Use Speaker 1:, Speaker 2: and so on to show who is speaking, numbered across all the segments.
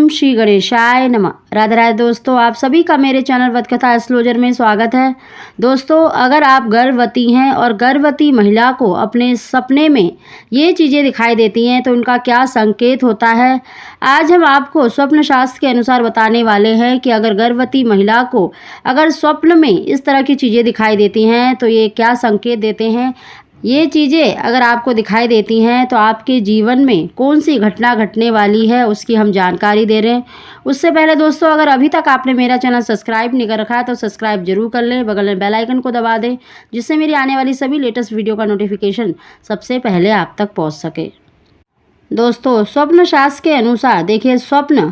Speaker 1: ओम श्री गणेशाय नमः। राधे राधे दोस्तों, आप सभी का मेरे चैनल वतकथा एस्ट्रोलॉजर में स्वागत है। दोस्तों, अगर आप गर्भवती हैं और गर्भवती महिला को अपने सपने में ये चीज़ें दिखाई देती हैं तो उनका क्या संकेत होता है, आज हम आपको स्वप्न शास्त्र के अनुसार बताने वाले हैं कि अगर गर्भवती महिला को अगर स्वप्न में इस तरह की चीज़ें दिखाई देती हैं तो ये क्या संकेत देते हैं। ये चीज़ें अगर आपको दिखाई देती हैं तो आपके जीवन में कौन सी घटना घटने वाली है उसकी हम जानकारी दे रहे हैं। उससे पहले दोस्तों, अगर अभी तक आपने मेरा चैनल सब्सक्राइब नहीं कर रखा है तो सब्सक्राइब जरूर कर लें, बगल में बेल आइकन को दबा दें जिससे मेरी आने वाली सभी लेटेस्ट वीडियो का नोटिफिकेशन सबसे पहले आप तक पहुँच सके। दोस्तों, स्वप्न शास्त्र के अनुसार देखिए, स्वप्न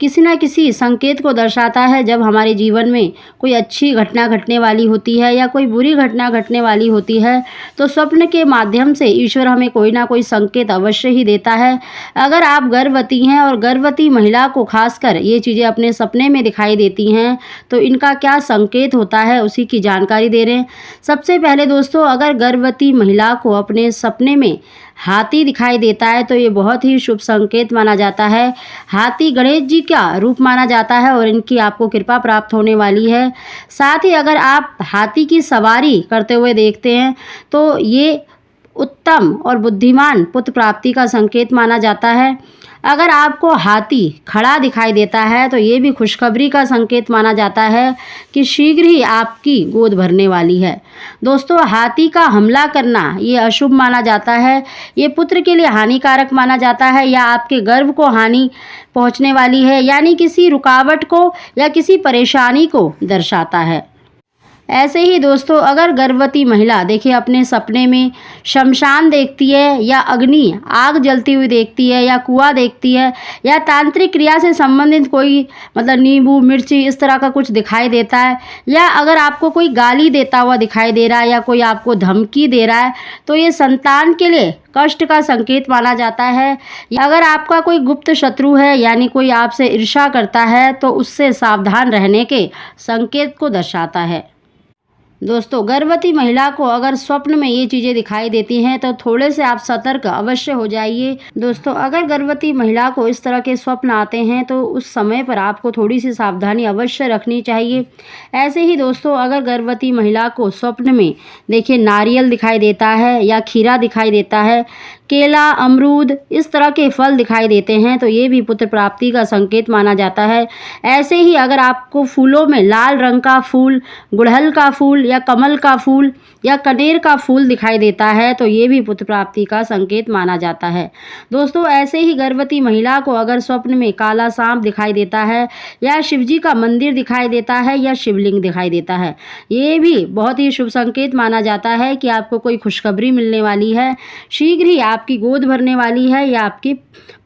Speaker 1: किसी न किसी संकेत को दर्शाता है। जब हमारे जीवन में कोई अच्छी घटना घटने वाली होती है या कोई बुरी घटना घटने वाली होती है तो स्वप्न के माध्यम से ईश्वर हमें कोई ना कोई संकेत अवश्य ही देता है। अगर आप गर्भवती हैं और गर्भवती महिला को खासकर ये चीज़ें अपने सपने में दिखाई देती हैं तो इनका क्या संकेत होता है उसी की जानकारी दे रहे हैं। सबसे पहले दोस्तों, अगर गर्भवती महिला को अपने सपने में हाथी दिखाई देता है तो ये बहुत ही शुभ संकेत माना जाता है। हाथी गणेश जी का रूप माना जाता है और इनकी आपको कृपा प्राप्त होने वाली है। साथ ही अगर आप हाथी की सवारी करते हुए देखते हैं तो ये उत्तम और बुद्धिमान पुत्र प्राप्ति का संकेत माना जाता है। अगर आपको हाथी खड़ा दिखाई देता है तो ये भी खुशखबरी का संकेत माना जाता है कि शीघ्र ही आपकी गोद भरने वाली है। दोस्तों, हाथी का हमला करना ये अशुभ माना जाता है, ये पुत्र के लिए हानिकारक माना जाता है या आपके गर्भ को हानि पहुंचने वाली है, यानी किसी रुकावट को या किसी परेशानी को दर्शाता है। ऐसे ही दोस्तों, अगर गर्भवती महिला देखिए अपने सपने में शमशान देखती है या अग्नि आग जलती हुई देखती है या कुआं देखती है या तांत्रिक क्रिया से संबंधित कोई नींबू मिर्ची इस तरह का कुछ दिखाई देता है, या अगर आपको कोई गाली देता हुआ दिखाई दे रहा है या कोई आपको धमकी दे रहा है तो ये संतान के लिए कष्ट का संकेत माना जाता है। अगर आपका कोई गुप्त शत्रु है यानी कोई आपसे ईर्ष्या करता है तो उससे सावधान रहने के संकेत को दर्शाता है। दोस्तों, गर्भवती महिला को अगर स्वप्न में ये चीज़ें दिखाई देती हैं तो थोड़े से आप सतर्क अवश्य हो जाइए। दोस्तों, अगर गर्भवती महिला को इस तरह के स्वप्न आते हैं तो उस समय पर आपको थोड़ी सी सावधानी अवश्य रखनी चाहिए। ऐसे ही दोस्तों, अगर गर्भवती महिला को स्वप्न में देखिए नारियल दिखाई देता है या खीरा दिखाई देता है, केला, अमरूद इस तरह के फल दिखाई देते हैं तो ये भी पुत्र प्राप्ति का संकेत माना जाता है। ऐसे ही अगर आपको फूलों में लाल रंग का फूल, गुड़हल का फूल या कमल का फूल या कनेर का फूल दिखाई देता है तो ये भी पुत्र प्राप्ति का संकेत माना जाता है। दोस्तों, ऐसे ही गर्भवती महिला को अगर स्वप्न में काला सांप दिखाई देता है या शिवजी का मंदिर दिखाई देता है या शिवलिंग दिखाई देता है, ये भी बहुत ही शुभ संकेत माना जाता है कि आपको कोई खुशखबरी मिलने वाली है, शीघ्र ही आपकी गोद भरने वाली है या आपकी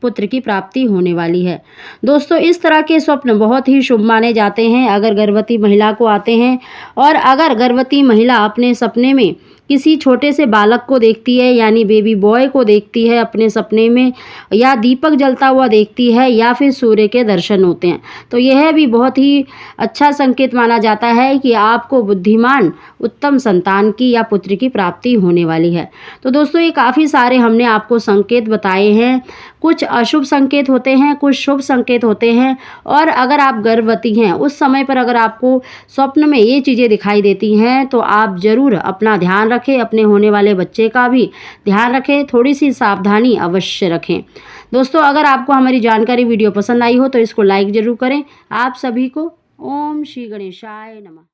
Speaker 1: पुत्र की प्राप्ति होने वाली है। दोस्तों, इस तरह के स्वप्न बहुत ही शुभ माने जाते हैं अगर गर्भवती महिला को आते हैं। और अगर गर्भवती महिला अपने सपने में किसी छोटे से बालक को देखती है यानी बेबी बॉय को देखती है अपने सपने में, या दीपक जलता हुआ देखती है या फिर सूर्य के दर्शन होते हैं तो यह भी बहुत ही अच्छा संकेत माना जाता है कि आपको बुद्धिमान उत्तम संतान की या पुत्र की प्राप्ति होने वाली है। तो दोस्तों, ये काफ़ी सारे हमने आपको संकेत बताए हैं। कुछ अशुभ संकेत होते हैं, कुछ शुभ संकेत होते हैं। और अगर आप गर्भवती हैं उस समय पर अगर आपको स्वप्न में ये चीज़ें दिखाई देती हैं तो आप ज़रूर अपना ध्यान रखें, अपने होने वाले बच्चे का भी ध्यान रखें, थोड़ी सी सावधानी अवश्य रखें। दोस्तों, अगर आपको हमारी जानकारी वीडियो पसंद आई हो तो इसको लाइक ज़रूर करें। आप सभी को ओम श्री गणेशाय नमः।